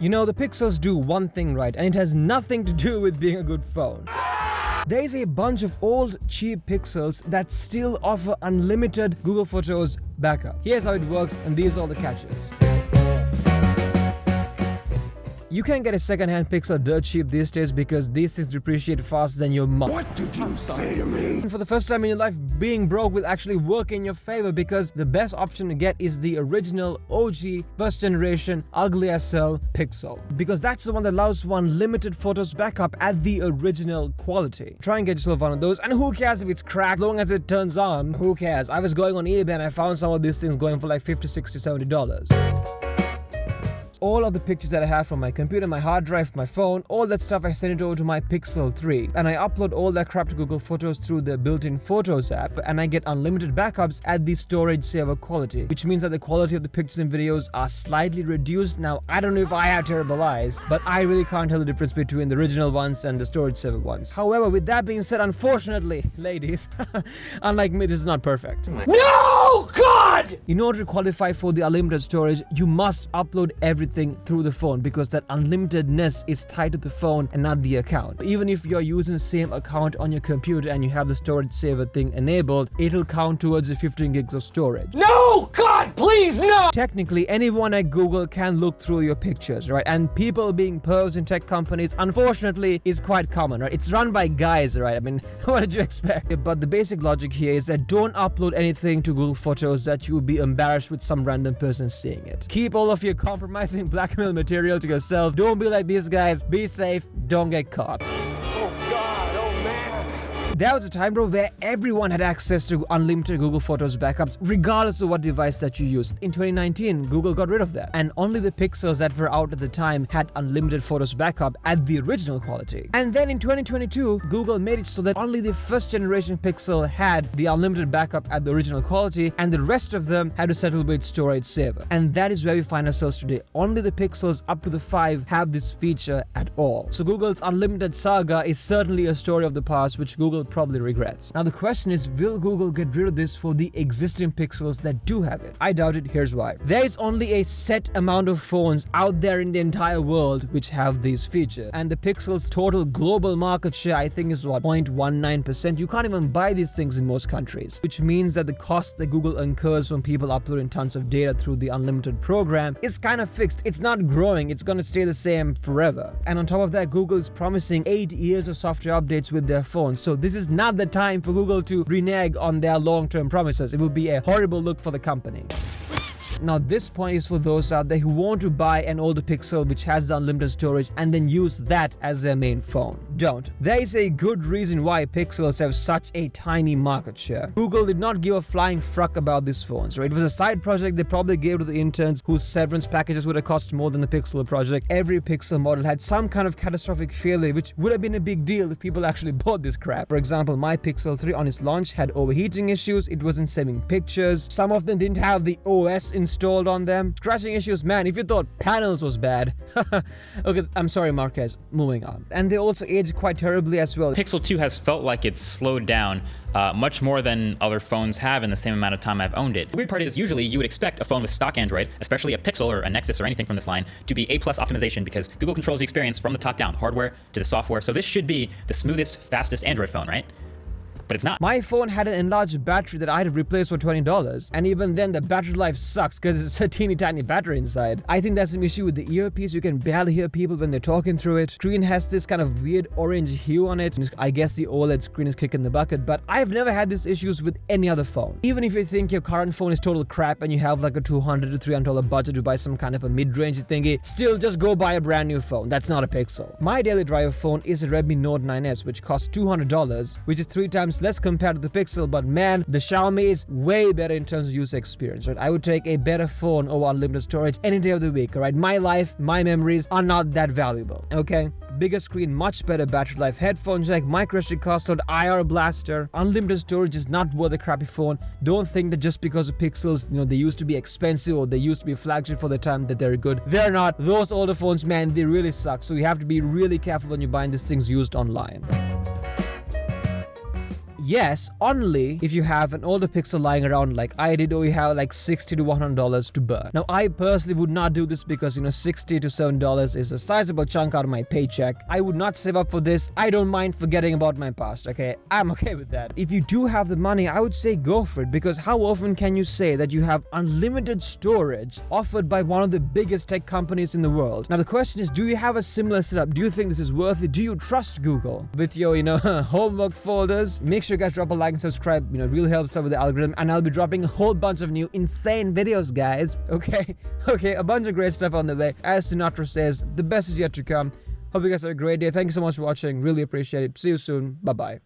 You know, the Pixels do one thing right, and it has nothing to do with being a good phone. There is a bunch of old, cheap Pixels that still offer unlimited Google Photos backup. Here's how it works, and these are all the catches. You can get a second-hand Pixel dirt cheap these days because these things depreciate faster than your mom. What did you say to me? And for the first time in your life, being broke will actually work in your favor because the best option to get is the original OG first generation ugly as hell Pixel, because that's the one that allows for unlimited photos backup at the original quality. Try and get yourself one of those, and who cares if it's cracked, as long as it turns on, who cares? I was going on eBay and I found some of these things going for like $50, $60, $70. All of the pictures that I have from my computer, my hard drive, my phone, all that stuff, I send it over to my Pixel 3. And I upload all that crap to Google Photos through the built-in Photos app, and I get unlimited backups at the storage saver quality, which means that the quality of the pictures and videos are slightly reduced. Now, I don't know if I have terrible eyes, but I really can't tell the difference between the original ones and the storage saver ones. However, with that being said, unfortunately, ladies, unlike me, this is not perfect. No, God! In order to qualify for the unlimited storage, you must upload everything through the phone, because that unlimitedness is tied to the phone and not the account. Even if you're using the same account on your computer and you have the storage saver thing enabled, it'll count towards the 15 gigs of storage. No, God, please, no! Technically, anyone at Google can look through your pictures, right? And people being pervs in tech companies, unfortunately, is quite common, right? It's run by guys, right? I mean, what did you expect? But the basic logic here is that don't upload anything to Google Photos that you would be embarrassed with some random person seeing it. Keep all of your compromising blackmail material to yourself. Don't be like these guys. Be safe. Don't get caught. There was a time, bro, where everyone had access to unlimited Google Photos backups, regardless of what device that you used. In 2019, Google got rid of that, and only the Pixels that were out at the time had unlimited photos backup at the original quality. And then in 2022, Google made it so that only the first generation Pixel had the unlimited backup at the original quality, and the rest of them had to settle with storage saver. And that is where we find ourselves today. Only the Pixels up to the 5 have this feature at all. So Google's unlimited saga is certainly a story of the past, which Google probably regrets. Now the question is, will Google get rid of this for the existing Pixels that do have it? I doubt it. Here's why. There is only a set amount of phones out there in the entire world which have these features, and the Pixel's total global market share, I think, is what, 0.19%. You can't even buy these things in most countries, which means that the cost that Google incurs from people uploading tons of data through the unlimited program is kind of fixed. It's not growing. It's going to stay the same forever. And on top of that, Google is promising 8 years of software updates with their phones. So this is not the time for Google to renege on their long-term promises. It would be a horrible look for the company. Now this point is for those out there who want to buy an older Pixel which has the unlimited storage and then use that as their main phone. Don't. There is a good reason why Pixels have such a tiny market share. Google did not give a flying fuck about these phones, right? It was a side project they probably gave to the interns whose severance packages would have cost more than the Pixel project. Every Pixel model had some kind of catastrophic failure, which would have been a big deal if people actually bought this crap. For example, my Pixel 3 on its launch had overheating issues, it wasn't saving pictures, some of them didn't have the OS installed on them. Scratching issues, man, if you thought panels was bad. Okay, I'm sorry, Marquez. Moving on. And they also aged quite terribly as well. Pixel 2 has felt like it's slowed down much more than other phones have in the same amount of time I've owned it. The weird part is, usually you would expect a phone with stock Android, especially a Pixel or a Nexus or anything from this line, to be A+ optimization, because Google controls the experience from the top down, hardware to the software. So this should be the smoothest, fastest Android phone, right? But it's not. My phone had an enlarged battery that I had to replace for $20, and even then the battery life sucks because it's a teeny tiny battery inside. I think that's an issue with the earpiece. You can barely hear people when they're talking through it. Screen has this kind of weird orange hue on it. I guess the OLED screen is kicking the bucket, but I've never had these issues with any other phone. Even if you think your current phone is total crap and you have like a $200 to $300 budget to buy some kind of a mid-range thingy, still just go buy a brand new phone. That's not a Pixel. My daily driver phone is a Redmi Note 9S, which costs $200, which is 3 times less compared to the Pixel, but man, the Xiaomi is way better in terms of user experience, right? I would take a better phone over unlimited storage any day of the week, all right? My life, my memories are not that valuable, okay? Bigger screen, much better battery life, headphone jack, micro SD card slot, IR blaster. Unlimited storage is not worth a crappy phone. Don't think that just because the Pixels, they used to be expensive or they used to be flagship for the time that they're good. They're not. Those older phones, man, they really suck. So you have to be really careful when you're buying these things used online. yes, only if you have an older Pixel lying around like I did, or you have like $60 to $100 to burn. Now, I personally would not do this because, $60 to $7 is a sizable chunk out of my paycheck. I would not save up for this. I don't mind forgetting about my past, okay? I'm okay with that. If you do have the money, I would say go for it, because how often can you say that you have unlimited storage offered by one of the biggest tech companies in the world? Now, the question is, do you have a similar setup? Do you think this is worth it? Do you trust Google with your, homework folders? Make sure you guys drop a like and subscribe. It really helps out with the algorithm, and I'll be dropping a whole bunch of new insane videos, guys. Okay, a bunch of great stuff on the way. As Sinatra says, the best is yet to come. Hope you guys have a great day. Thank you so much for watching. Really appreciate it. See you soon. Bye-bye.